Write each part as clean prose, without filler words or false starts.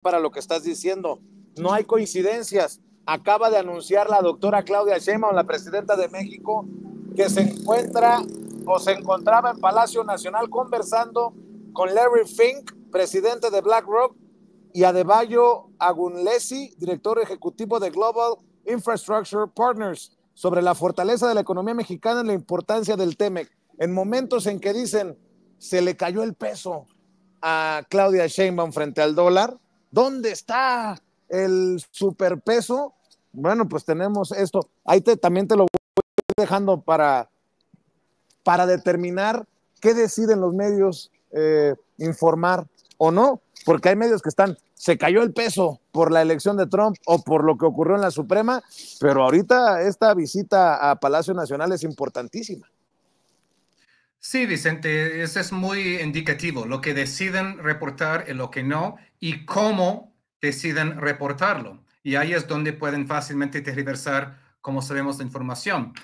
para lo que estás diciendo. No hay coincidencias. Acaba de anunciar la doctora Claudia Sheinbaum, la presidenta de México, que se encuentra o se encontraba en Palacio Nacional conversando con Larry Fink, presidente de BlackRock, y Adebayo Agunlesi, director ejecutivo de Global Infrastructure Partners, sobre la fortaleza de la economía mexicana y la importancia del TEMEC. En momentos en que dicen se le cayó el peso a Claudia Sheinbaum frente al dólar, ¿dónde está el superpeso? Bueno, pues tenemos esto. Ahí también te lo voy dejando para determinar qué deciden los medios informar o no, porque hay medios que están, se cayó el peso por la elección de Trump o por lo que ocurrió en la Suprema, pero ahorita esta visita a Palacio Nacional es importantísima. Sí, Vicente, eso es muy indicativo, lo que deciden reportar y lo que no, y cómo deciden reportarlo. Y ahí es donde pueden fácilmente tergiversar, como sabemos, la información.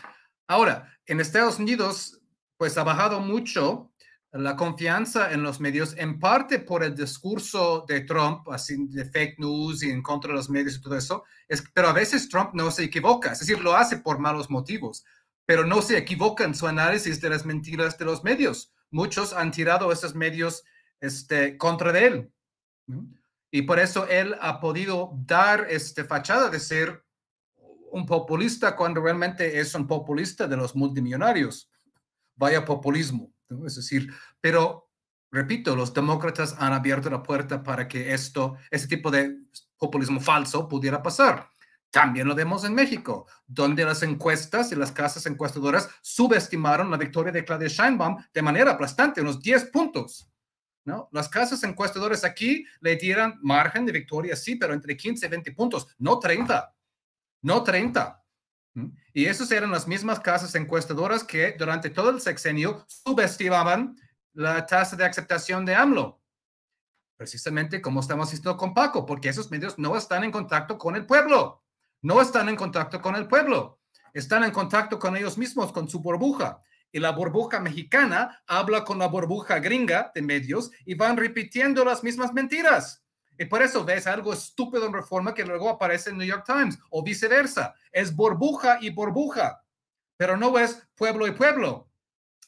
Ahora, en Estados Unidos, pues ha bajado mucho la confianza en los medios, en parte por el discurso de Trump, así de fake news y en contra de los medios y todo eso, pero a veces Trump no se equivoca, es decir, lo hace por malos motivos, pero no se equivoca en su análisis de las mentiras de los medios. Muchos han tirado esos medios contra de él, ¿no? Y por eso él ha podido dar fachada de ser un populista cuando realmente es un populista de los multimillonarios. Vaya populismo, ¿no? Es decir, pero repito, los demócratas han abierto la puerta para que este tipo de populismo falso pudiera pasar. También lo vemos en México, donde las encuestas y las casas encuestadoras subestimaron la victoria de Claudia Sheinbaum de manera aplastante, unos 10 puntos. ¿No? Las casas encuestadoras aquí le dieran margen de victoria, sí, pero entre 15 y 20 puntos, no 30, no 30. Y esas eran las mismas casas encuestadoras que durante todo el sexenio subestimaban la tasa de aceptación de AMLO. Precisamente como estamos diciendo con Paco, porque esos medios no están en contacto con el pueblo. No están en contacto con el pueblo. Están en contacto con ellos mismos, con su burbuja. Y la burbuja mexicana habla con la burbuja gringa de medios y van repitiendo las mismas mentiras. Y por eso ves algo estúpido en Reforma que luego aparece en New York Times o viceversa. Es burbuja y burbuja, pero no es pueblo y pueblo,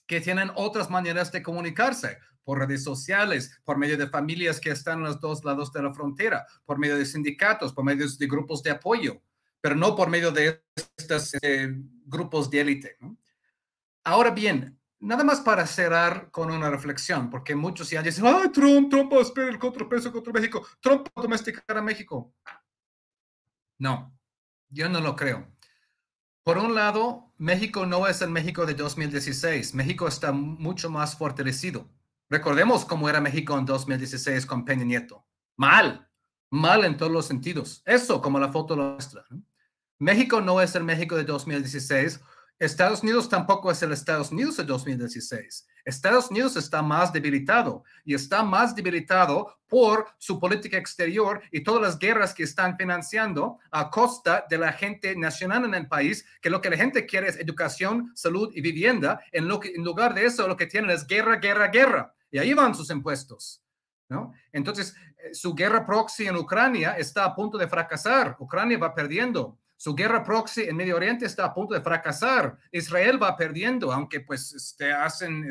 que tienen otras maneras de comunicarse, por redes sociales, por medio de familias que están en los dos lados de la frontera, por medio de sindicatos, por medio de grupos de apoyo, pero no por medio de estos grupos de élite, ¿no? Ahora bien, nada más para cerrar con una reflexión, porque muchos ya dicen, ¡ay, Trump va a esperar el contrapeso contra México! ¡Trump va a domesticar a México! No, yo no lo creo. Por un lado, México no es el México de 2016. México está mucho más fortalecido. Recordemos cómo era México en 2016 con Peña Nieto. Mal, mal en todos los sentidos. Eso como la foto lo muestra, ¿no? México no es el México de 2016. Estados Unidos tampoco es el Estados Unidos de 2016. Estados Unidos está más debilitado y está más debilitado por su política exterior y todas las guerras que están financiando a costa de la gente nacional en el país, que lo que la gente quiere es educación, salud y vivienda. En lugar de eso, lo que tienen es guerra, guerra, guerra. Y ahí van sus impuestos, ¿no? Entonces, su guerra proxy en Ucrania está a punto de fracasar. Ucrania va perdiendo. Su guerra proxy en Medio Oriente está a punto de fracasar. Israel va perdiendo, aunque pues hacen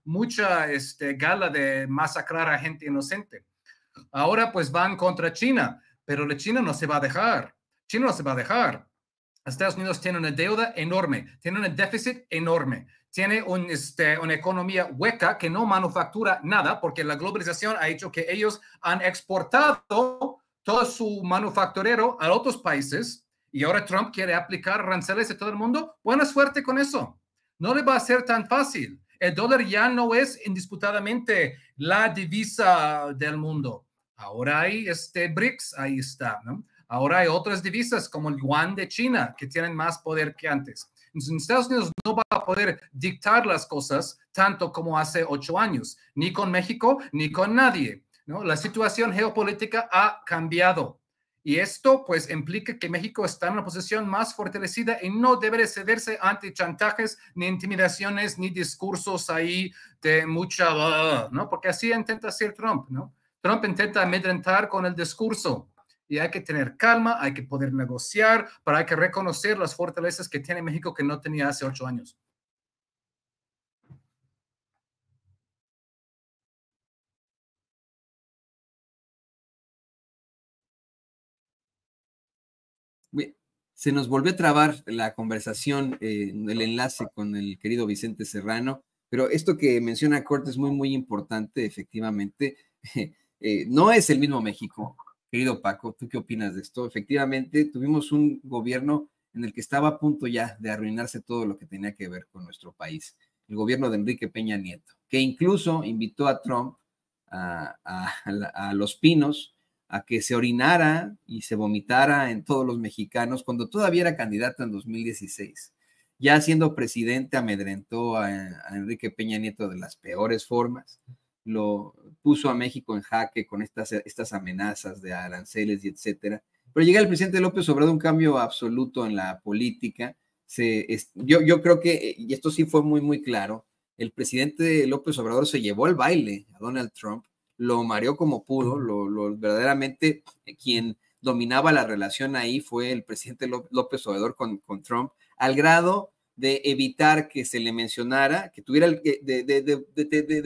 mucha gala de masacrar a gente inocente. Ahora pues van contra China, pero la China no se va a dejar. China no se va a dejar. Estados Unidos tiene una deuda enorme, tiene un déficit enorme, tiene una economía hueca que no manufactura nada porque la globalización ha hecho que ellos han exportado todo su manufacturero a otros países y ahora Trump quiere aplicar aranceles a todo el mundo. Buena suerte con eso. No le va a ser tan fácil. El dólar ya no es indisputadamente la divisa del mundo. Ahora hay BRICS, ahí está, ¿no? Ahora hay otras divisas como el yuan de China que tienen más poder que antes. Entonces, Estados Unidos no va a poder dictar las cosas tanto como hace 8 años, ni con México, ni con nadie, ¿no? La situación geopolítica ha cambiado. Y esto pues implica que México está en una posición más fortalecida y no debe cederse ante chantajes, ni intimidaciones, ni discursos ahí de mucha, ¿no? Porque así intenta hacer Trump, ¿no? Trump intenta amedrentar con el discurso. Y hay que tener calma, hay que poder negociar, pero hay que reconocer las fortalezas que tiene México que no tenía hace 8 años. Se nos volvió a trabar la conversación, el enlace con el querido Vicente Serrano, pero esto que menciona Cort es muy, muy importante, efectivamente. No es el mismo México, querido Paco. ¿Tú qué opinas de esto? Efectivamente, tuvimos un gobierno en el que estaba a punto ya de arruinarse todo lo que tenía que ver con nuestro país. El gobierno de Enrique Peña Nieto, que incluso invitó a Trump a Los Pinos a que se orinara y se vomitara en todos los mexicanos cuando todavía era candidato en 2016. Ya siendo presidente amedrentó a Enrique Peña Nieto de las peores formas, lo puso a México en jaque con estas amenazas de aranceles y etcétera. Pero llega el presidente López Obrador, un cambio absoluto en la política. Yo creo que, y esto sí fue muy, muy claro, el presidente López Obrador se llevó al baile a Donald Trump, lo mareó como pudo, verdaderamente quien dominaba la relación ahí fue el presidente López Obrador con Trump, al grado de evitar que se le mencionara, que tuviera de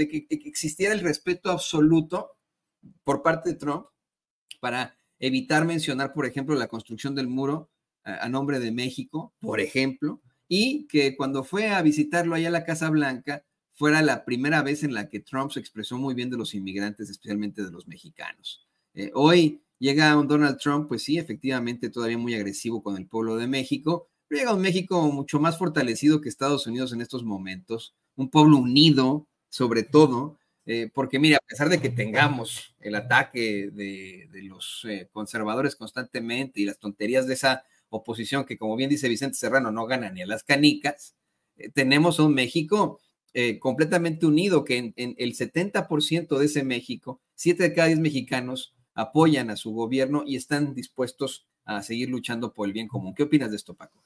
que existiera el respeto absoluto por parte de Trump para evitar mencionar, por ejemplo, la construcción del muro a nombre de México, por ejemplo, y que cuando fue a visitarlo allá a la Casa Blanca, fuera la primera vez en la que Trump se expresó muy bien de los inmigrantes, especialmente de los mexicanos. Hoy llega un Donald Trump, pues sí, efectivamente todavía muy agresivo con el pueblo de México, pero llega un México mucho más fortalecido que Estados Unidos en estos momentos, un pueblo unido, sobre todo, porque mira, a pesar de que tengamos el ataque de los conservadores constantemente y las tonterías de esa oposición que, como bien dice Vicente Serrano, no gana ni a las canicas, tenemos un México completamente unido, que en el 70% de ese México, 7 de cada 10 mexicanos apoyan a su gobierno y están dispuestos a seguir luchando por el bien común. ¿Qué opinas de esto, Paco?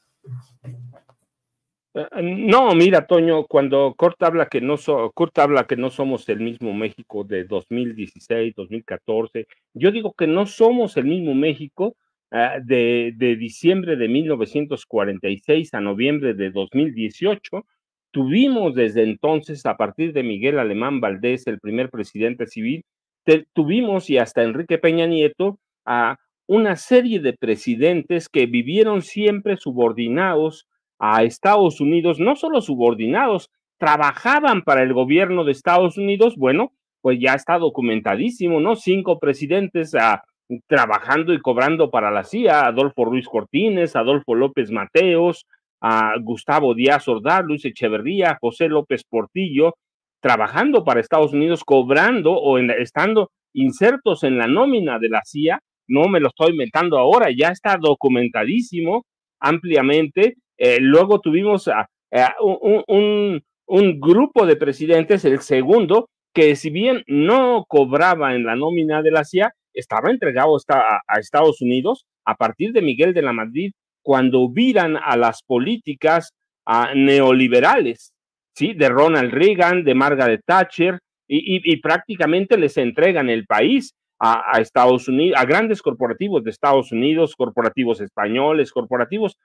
No, mira, Toño, cuando Kurt habla que no somos el mismo México de 2016, 2014, yo digo que no somos el mismo México de diciembre de 1946 a noviembre de 2018. Tuvimos desde entonces, a partir de Miguel Alemán Valdés, el primer presidente civil, tuvimos y hasta Enrique Peña Nieto a una serie de presidentes que vivieron siempre subordinados a Estados Unidos, no solo subordinados, trabajaban para el gobierno de Estados Unidos. Bueno, pues ya está documentadísimo, ¿no? 5 presidentes trabajando y cobrando para la CIA: Adolfo Ruiz Cortines, Adolfo López Mateos, Gustavo Díaz Ordaz, Luis Echeverría, José López Portillo, trabajando para Estados Unidos, cobrando o estando insertos en la nómina de la CIA. No me lo estoy inventando ahora, ya está documentadísimo ampliamente. Luego tuvimos un grupo de presidentes, el segundo, que si bien no cobraba en la nómina de la CIA, estaba entregado a Estados Unidos a partir de Miguel de la Madrid, cuando viran a las políticas neoliberales, ¿sí? De Ronald Reagan, de Margaret Thatcher, y prácticamente les entregan el país a Estados Unidos, a grandes corporativos de Estados Unidos, corporativos españoles, corporativos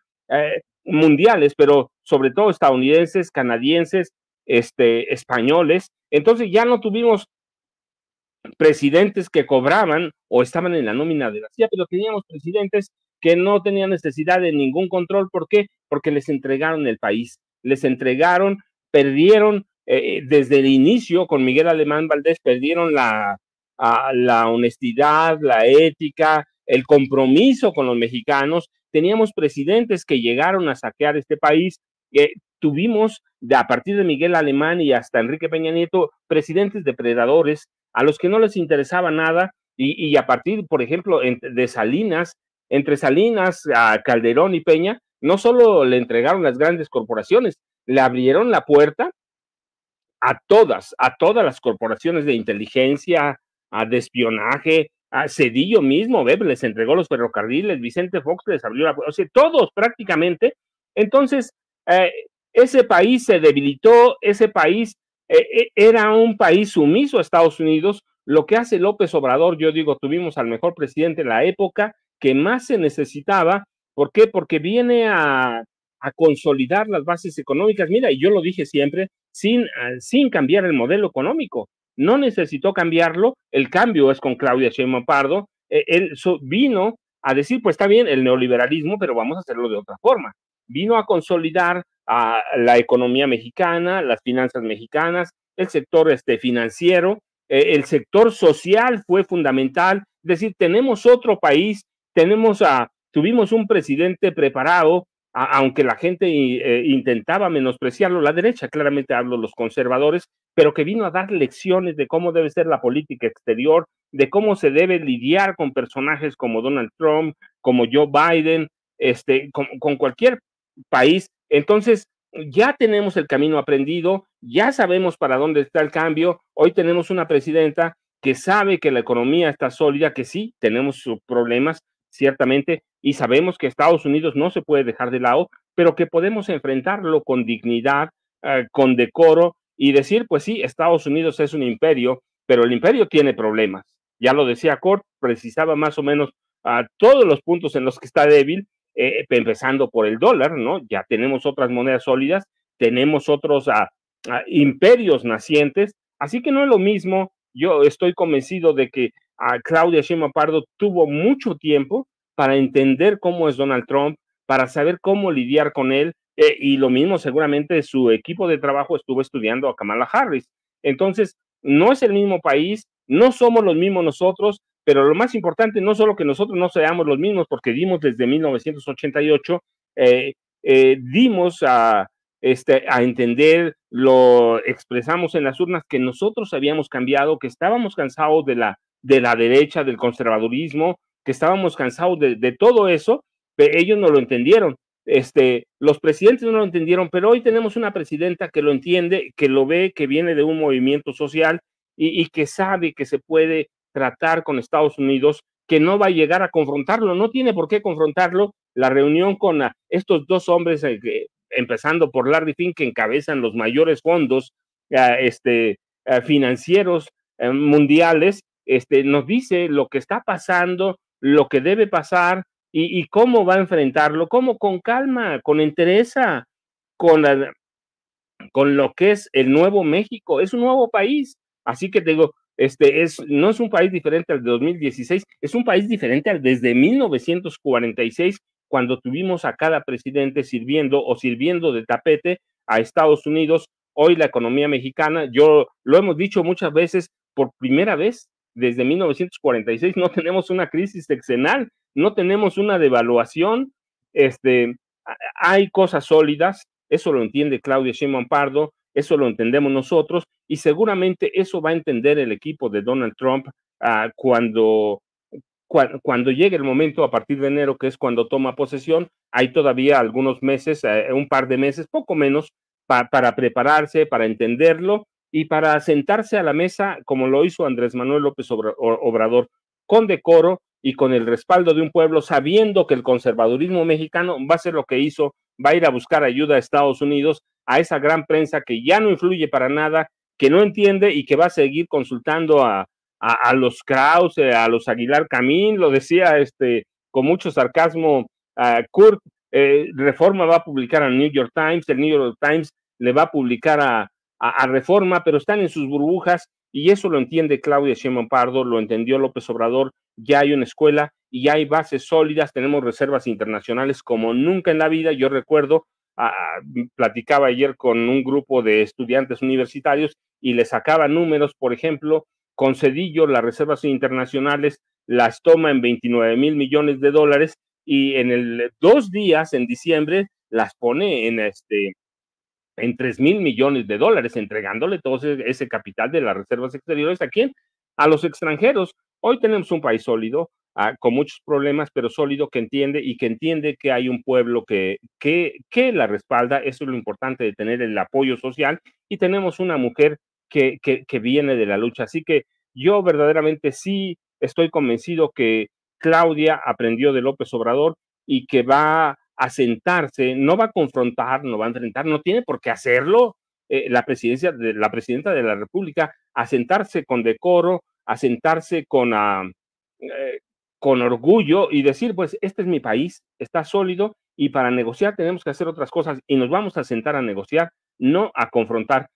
mundiales, pero sobre todo estadounidenses, canadienses, españoles. Entonces ya no tuvimos presidentes que cobraban o estaban en la nómina de la CIA, pero teníamos presidentes que no tenían necesidad de ningún control. ¿Por qué? Porque les entregaron el país, les entregaron, perdieron desde el inicio con Miguel Alemán Valdés, perdieron la honestidad, la ética, el compromiso con los mexicanos. Teníamos presidentes que llegaron a saquear este país. Tuvimos, a partir de Miguel Alemán y hasta Enrique Peña Nieto, presidentes depredadores a los que no les interesaba nada, y a partir, por ejemplo, de Salinas, entre Salinas, Calderón y Peña, no solo le entregaron las grandes corporaciones, le abrieron la puerta a todas las corporaciones de inteligencia, de espionaje. A Cedillo mismo, les entregó los ferrocarriles, Vicente Fox les abrió la puerta, o sea, todos prácticamente. Entonces, ese país se debilitó, ese país era un país sumiso a Estados Unidos, lo que hace López Obrador, yo digo, tuvimos al mejor presidente en la época que más se necesitaba. ¿Por qué? Porque viene a consolidar las bases económicas. Mira, y yo lo dije siempre, sin cambiar el modelo económico. No necesitó cambiarlo, el cambio es con Claudia Sheinbaum Pardo. Él vino a decir, pues está bien el neoliberalismo, pero vamos a hacerlo de otra forma. Vino a consolidar a la economía mexicana, las finanzas mexicanas, el sector financiero, el sector social fue fundamental. Es decir, tenemos otro país, tuvimos un presidente preparado, aunque la gente intentaba menospreciarlo, la derecha, claramente hablo los conservadores, pero que vino a dar lecciones de cómo debe ser la política exterior, de cómo se debe lidiar con personajes como Donald Trump, como Joe Biden, con cualquier país. Entonces, ya tenemos el camino aprendido, ya sabemos para dónde está el cambio. Hoy tenemos una presidenta que sabe que la economía está sólida, que sí, tenemos sus problemas, ciertamente, y sabemos que Estados Unidos no se puede dejar de lado, pero que podemos enfrentarlo con dignidad, con decoro, y decir, pues sí, Estados Unidos es un imperio, pero el imperio tiene problemas. Ya lo decía Cort, precisaba más o menos todos los puntos en los que está débil, empezando por el dólar, ¿no? Ya tenemos otras monedas sólidas, tenemos otros imperios nacientes, así que no es lo mismo. Yo estoy convencido de que Claudia Sheinbaum Pardo tuvo mucho tiempo para entender cómo es Donald Trump, para saber cómo lidiar con él, y lo mismo seguramente su equipo de trabajo estuvo estudiando a Kamala Harris. Entonces, no es el mismo país, no somos los mismos nosotros, pero lo más importante, no solo que nosotros no seamos los mismos, porque dimos desde 1988, dimos a entender, lo expresamos en las urnas, que nosotros habíamos cambiado, que estábamos cansados de la derecha, del conservadurismo, que estábamos cansados de todo eso, pero ellos no lo entendieron. Los presidentes no lo entendieron, pero hoy tenemos una presidenta que lo entiende, que lo ve, que viene de un movimiento social y que sabe que se puede tratar con Estados Unidos, que no va a llegar a confrontarlo, no tiene por qué confrontarlo. La reunión con estos dos hombres, empezando por Larry Fink, que encabezan los mayores fondos financieros mundiales, nos dice lo que está pasando, lo que debe pasar y cómo va a enfrentarlo, cómo con calma, con entereza, con lo que es el nuevo México. Es un nuevo país, así que te digo, no es un país diferente al de 2016, es un país diferente al desde 1946, cuando tuvimos a cada presidente sirviendo de tapete a Estados Unidos. Hoy la economía mexicana, yo lo hemos dicho muchas veces, por primera vez desde 1946 no tenemos una crisis sexenal, no tenemos una devaluación, hay cosas sólidas, eso lo entiende Claudia Sheinbaum Pardo, eso lo entendemos nosotros, y seguramente eso va a entender el equipo de Donald Trump cuando llegue el momento, a partir de enero, que es cuando toma posesión. Hay todavía algunos meses, un par de meses, poco menos, para prepararse, para entenderlo y para sentarse a la mesa, como lo hizo Andrés Manuel López Obrador, con decoro y con el respaldo de un pueblo, sabiendo que el conservadurismo mexicano va a hacer lo que hizo, va a ir a buscar ayuda a Estados Unidos, a esa gran prensa que ya no influye para nada, que no entiende y que va a seguir consultando a los Krause, a los Aguilar Camín. Lo decía con mucho sarcasmo Kurt. Reforma va a publicar al New York Times, el New York Times le va a publicar a Reforma, pero están en sus burbujas, y eso lo entiende Claudia Sheinbaum Pardo, lo entendió López Obrador. Ya hay una escuela y ya hay bases sólidas, tenemos reservas internacionales como nunca en la vida. Yo recuerdo, platicaba ayer con un grupo de estudiantes universitarios y les sacaba números. Por ejemplo, con Cedillo las reservas internacionales las toma en 29 mil millones de dólares, y en 2 días, en diciembre, las pone en 3 mil millones de dólares, entregándole todo ese capital de las reservas exteriores. ¿A quién? A los extranjeros. Hoy tenemos un país sólido, con muchos problemas, pero sólido, que entiende que hay un pueblo que la respalda. Eso es lo importante de tener el apoyo social, y tenemos una mujer que viene de la lucha. Así que yo verdaderamente sí estoy convencido que Claudia aprendió de López Obrador y que va a sentarse, no va a confrontar, no va a enfrentar, no tiene por qué hacerlo la presidenta de la República, a sentarse con decoro, a sentarse con orgullo y decir, pues este es mi país, está sólido y para negociar tenemos que hacer otras cosas y nos vamos a sentar a negociar, no a confrontar.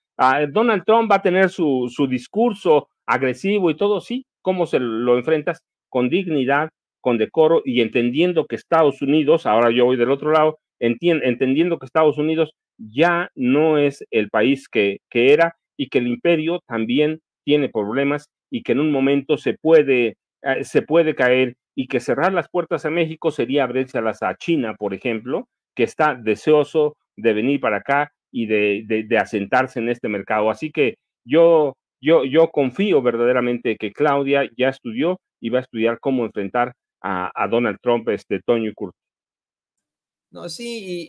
Donald Trump va a tener su discurso agresivo y todo, sí, ¿cómo se lo enfrentas? Con dignidad, con decoro y entendiendo que Estados Unidos, ahora yo voy del otro lado, entendiendo que Estados Unidos ya no es el país que era y que el imperio también tiene problemas y que en un momento se puede caer y que cerrar las puertas a México sería abrirselas a China, por ejemplo, que está deseoso de venir para acá y de asentarse en este mercado. Así que yo confío verdaderamente que Claudia ya estudió y va a estudiar cómo enfrentar a Donald Trump, Toño y Kurt. No, sí,